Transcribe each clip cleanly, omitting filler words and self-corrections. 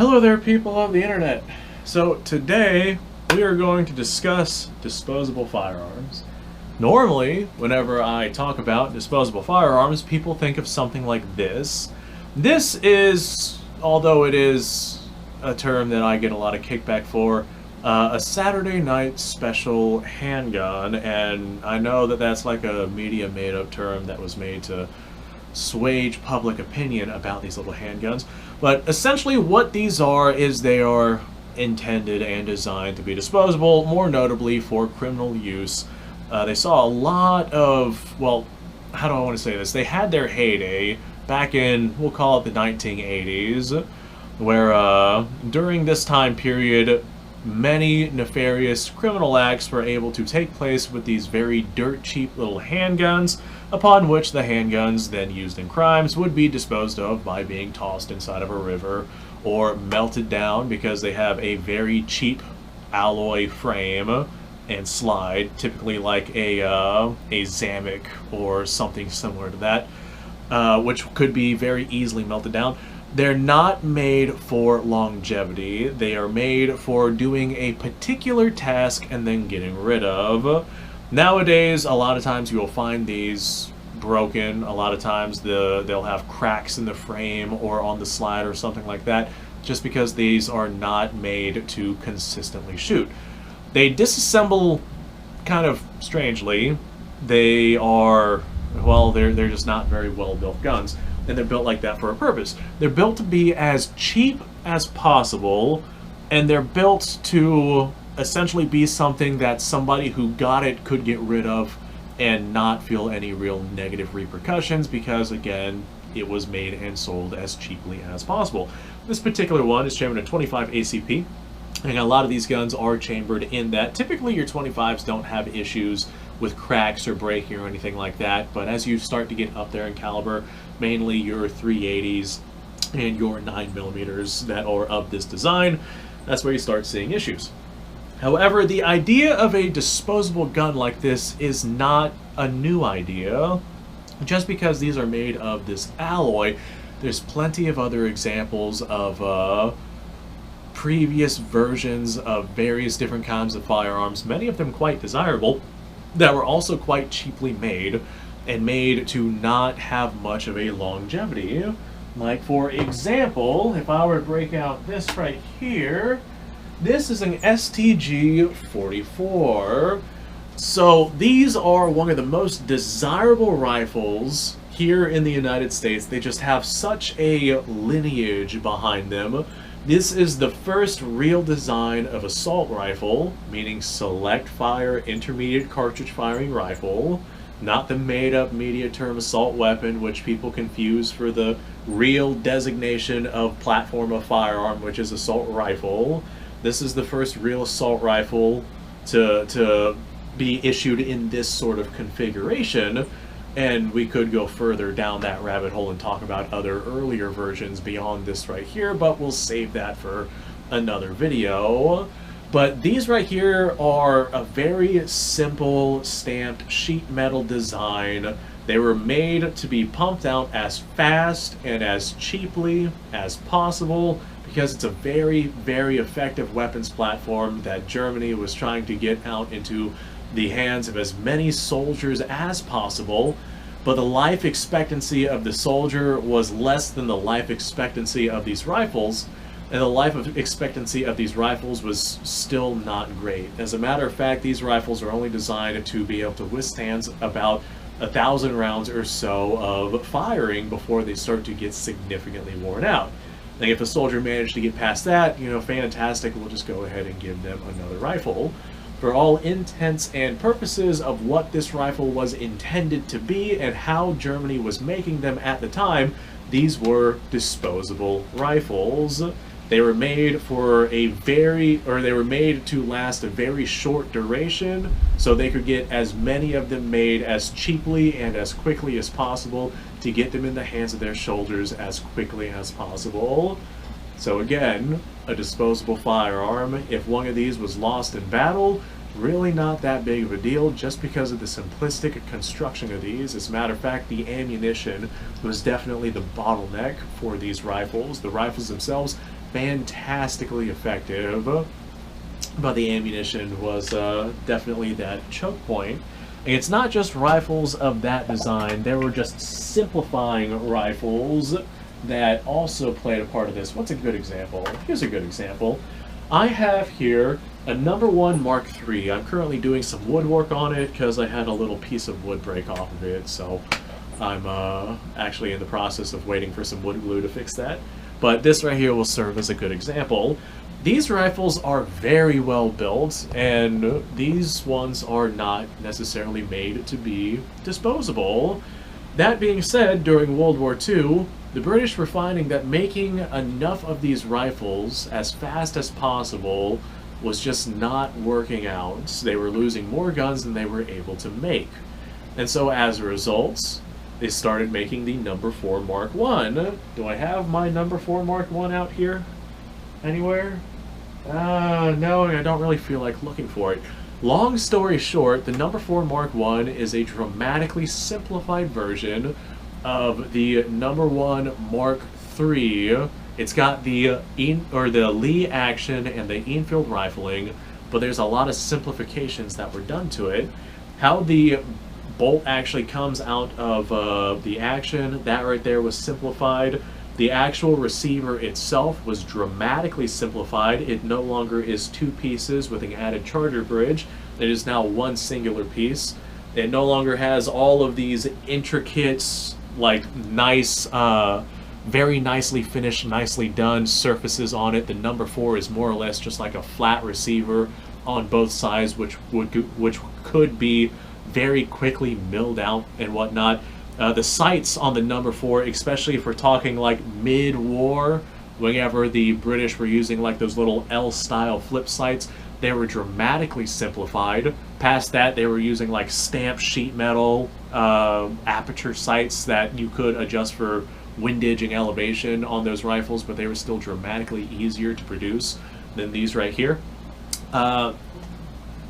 Hello there, people of the internet. So today we are going to discuss disposable firearms. Normally, whenever I talk about disposable firearms, people think of something like this. This is, although it is a term that I get a lot of kickback for, a Saturday night special handgun, and I know that that's like a media made-up term that was made to swage public opinion about these little handguns. But essentially what these are is they are intended and designed to be disposable, more notably for criminal use. They saw a lot of, well, how do I want to say this? They had their heyday back in, we'll call it the 1980s, where during this time period, many nefarious criminal acts were able to take place with these very dirt cheap little handguns, upon which the handguns then used in crimes would be disposed of by being tossed inside of a river or melted down because they have a very cheap alloy frame and slide, typically like a Zamek or something similar to that, which could be very easily melted down. They're not made for longevity. They are made for doing a particular task and then getting rid of. Nowadays, a lot of times you'll find these broken. A lot of times they'll have cracks in the frame or on the slide or something like that, just because these are not made to consistently shoot. They disassemble kind of strangely. They are, well, they're just not very well built guns. And they're built like that for a purpose. They're built to be as cheap as possible, and they're built to essentially be something that somebody who got it could get rid of and not feel any real negative repercussions because, again, it was made and sold as cheaply as possible. This particular one is chambered in 25 ACP, and a lot of these guns are chambered in that. Typically your 25s don't have issues with cracks or breaking or anything like that, but as you start to get up there in caliber, mainly your 380s and your 9mm that are of this design, that's where you start seeing issues. However, the idea of a disposable gun like this is not a new idea. Just because these are made of this alloy, there's plenty of other examples of previous versions of various different kinds of firearms, many of them quite desirable, that were also quite cheaply made and made to not have much of a longevity. Like, for example, if I were to break out this right here, this is an STG-44. So these are one of the most desirable rifles here in the United States. They just have such a lineage behind them. This is the first real design of assault rifle, meaning select fire intermediate cartridge firing rifle, not the made-up media term assault weapon, which people confuse for the real designation of platform of firearm, which is assault rifle. This is the first real assault rifle to be issued in this sort of configuration. And we could go further down that rabbit hole and talk about other earlier versions beyond this right here, but we'll save that for another video. But these right here are a very simple stamped sheet metal design. They were made to be pumped out as fast and as cheaply as possible because it's a very, very effective weapons platform that Germany was trying to get out into the hands of as many soldiers as possible, but the life expectancy of the soldier was less than the life expectancy of these rifles, and the life expectancy of these rifles was still not great. As a matter of fact, these rifles are only designed to be able to withstand about 1,000 rounds or so of firing before they start to get significantly worn out. And if a soldier managed to get past that, you know, fantastic, we'll just go ahead and give them another rifle. For all intents and purposes of what this rifle was intended to be and how Germany was making them at the time, these were disposable rifles. They were made for they were made to last a very short duration, so they could get as many of them made as cheaply and as quickly as possible to get them in the hands of their soldiers as quickly as possible. So again, a disposable firearm. If one of these was lost in battle, really not that big of a deal just because of the simplistic construction of these. As a matter of fact, the ammunition was definitely the bottleneck for these rifles. The rifles themselves, fantastically effective, but the ammunition was definitely that choke point. And it's not just rifles of that design, there were just simplifying rifles that also played a part of this. What's a good example? Here's a good example. I have here a number 1 Mark III. I'm currently doing some woodwork on it because I had a little piece of wood break off of it, so I'm actually in the process of waiting for some wood glue to fix that. But this right here will serve as a good example. These rifles are very well built, and these ones are not necessarily made to be disposable. That being said, during World War II, the British were finding that making enough of these rifles as fast as possible was just not working out. They were losing more guns than they were able to make. And so as a result, they started making the number 4 Mark I. Do I have my number 4 Mark I out here? Anywhere? No, I don't really feel like looking for it. Long story short, the number 4 Mark I is a dramatically simplified version of the number 1 Mark III. It's got the Lee action and the Enfield rifling, but there's a lot of simplifications that were done to it. How the bolt actually comes out of the action, that right there was simplified. The actual receiver itself was dramatically simplified. It no longer is 2 pieces with an added charger bridge. It is now 1 singular piece. It no longer has all of these intricate, like, nice, very nicely finished, nicely done surfaces on it. The number 4 is more or less just like a flat receiver on both sides, which could be very quickly milled out and whatnot. The sights on the number 4, especially if we're talking like mid-war, whenever the British were using like those little L-style flip sights, they were dramatically simplified. Past that, they were using like stamped sheet metal aperture sights that you could adjust for windage and elevation on those rifles, but they were still dramatically easier to produce than these right here.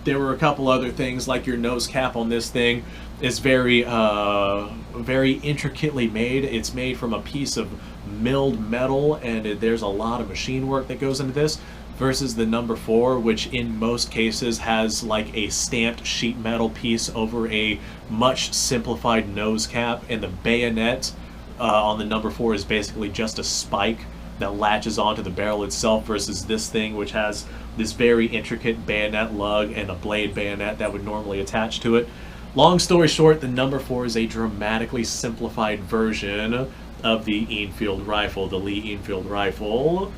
There were a couple other things, like your nose cap on this thing is very intricately made. It's made from a piece of milled metal, and there's a lot of machine work that goes into this, versus the number 4, which in most cases has like a stamped sheet metal piece over a much simplified nose cap, and the bayonet on the number 4 is basically just a spike that latches onto the barrel itself, versus this thing which has this very intricate bayonet lug and a blade bayonet that would normally attach to it. Long story short, the number 4 is a dramatically simplified version of the Enfield rifle, the Lee Enfield rifle.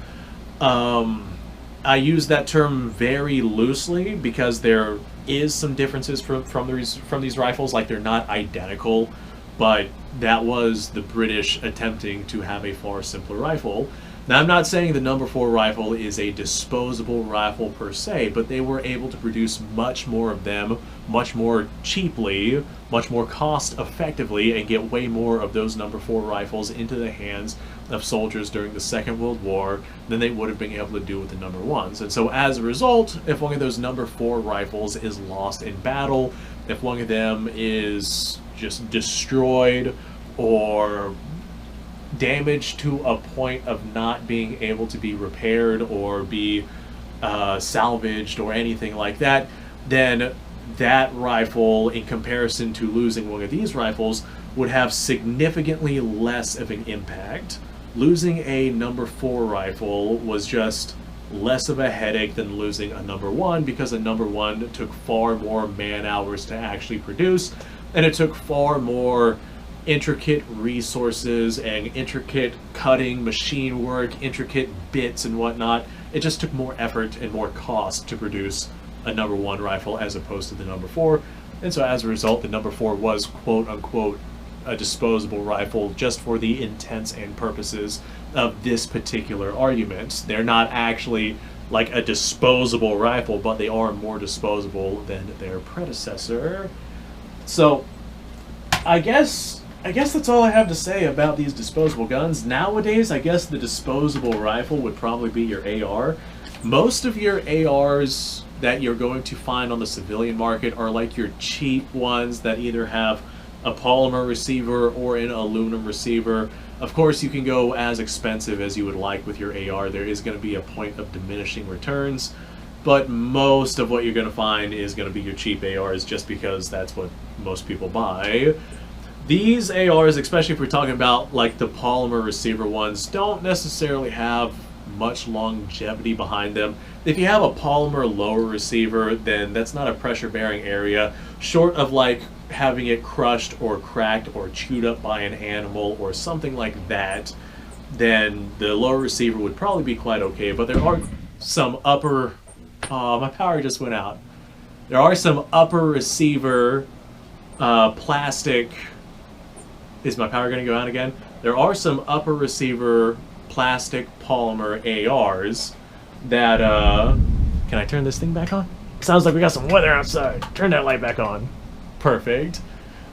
I use that term very loosely because there is some differences from these rifles. Like, they're not identical, but that was the British attempting to have a far simpler rifle. Now, I'm not saying the number 4 rifle is a disposable rifle per se, but they were able to produce much more of them, much more cheaply, much more cost effectively, and get way more of those number 4 rifles into the hands of soldiers during the Second World War than they would have been able to do with the number 1s. And so as a result, if one of those number 4 rifles is lost in battle, if one of them is just destroyed or damaged to a point of not being able to be repaired or be salvaged or anything like that, then that rifle, in comparison to losing one of these rifles, would have significantly less of an impact. Losing a number 4 rifle was just less of a headache than losing a number 1, because a number 1 took far more man hours to actually produce, and it took far more intricate resources and intricate cutting, machine work, intricate bits and whatnot. It just took more effort and more cost to produce a number 1 rifle as opposed to the number 4. And so as a result, the number 4 was quote unquote a disposable rifle just for the intents and purposes of this particular argument. They're not actually like a disposable rifle, but they are more disposable than their predecessor. So I guess that's all I have to say about these disposable guns. Nowadays, I guess the disposable rifle would probably be your AR. Most of your ARs that you're going to find on the civilian market are like your cheap ones that either have a polymer receiver or an aluminum receiver. Of course, you can go as expensive as you would like with your AR. There is going to be a point of diminishing returns, but most of what you're going to find is going to be your cheap ARs just because that's what most people buy. These ARs, especially if we're talking about like the polymer receiver ones, don't necessarily have much longevity behind them. If you have a polymer lower receiver, then that's not a pressure bearing area, short of like having it crushed or cracked or chewed up by an animal or something like that, then the lower receiver would probably be quite okay. But there are some upper, my power just went out. There are some upper receiver plastic, is my power gonna go out again? There are some upper receiver plastic polymer ARs that, can I turn this thing back on? Sounds like we got some weather outside. Turn that light back on. Perfect.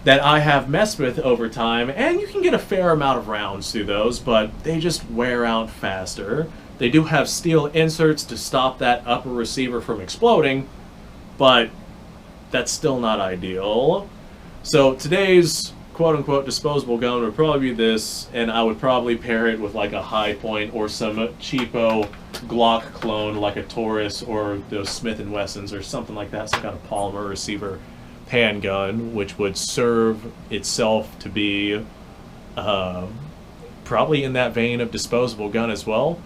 That I have messed with over time, and you can get a fair amount of rounds through those, but they just wear out faster. They do have steel inserts to stop that upper receiver from exploding, but that's still not ideal. So today's quote-unquote disposable gun would probably be this, and I would probably pair it with like a high point or some cheapo Glock clone like a Taurus or those Smith & Wessons or something like that, some kind of polymer receiver handgun, which would serve itself to be probably in that vein of disposable gun as well.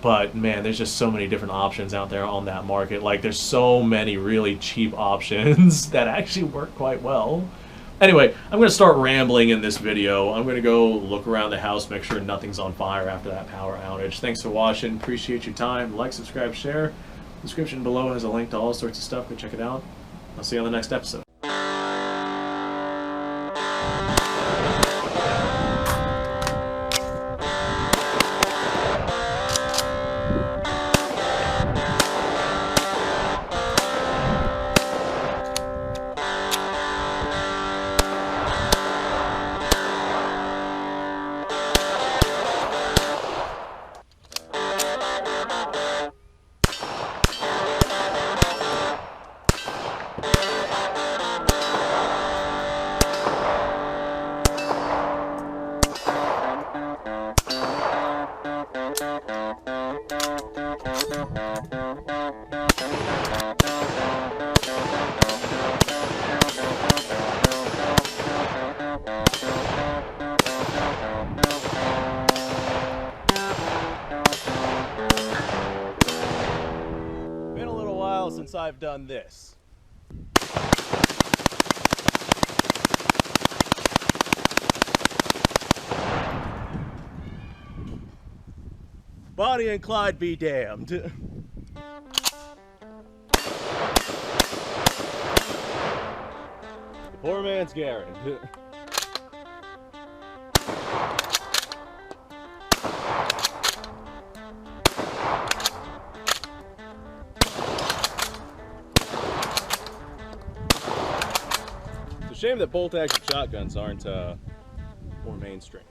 But man, there's just so many different options out there on that market. Like, there's so many really cheap options that actually work quite well. Anyway, I'm going to start rambling in this video. I'm going to go look around the house, make sure nothing's on fire after that power outage. Thanks for watching. Appreciate your time. Like, subscribe, share. The description below has a link to all sorts of stuff. Go check it out. I'll see you on the next episode. Been a little while since I've done this. Bonnie and Clyde be damned. The poor man's Garen. It's a shame that bolt-action shotguns aren't more mainstream.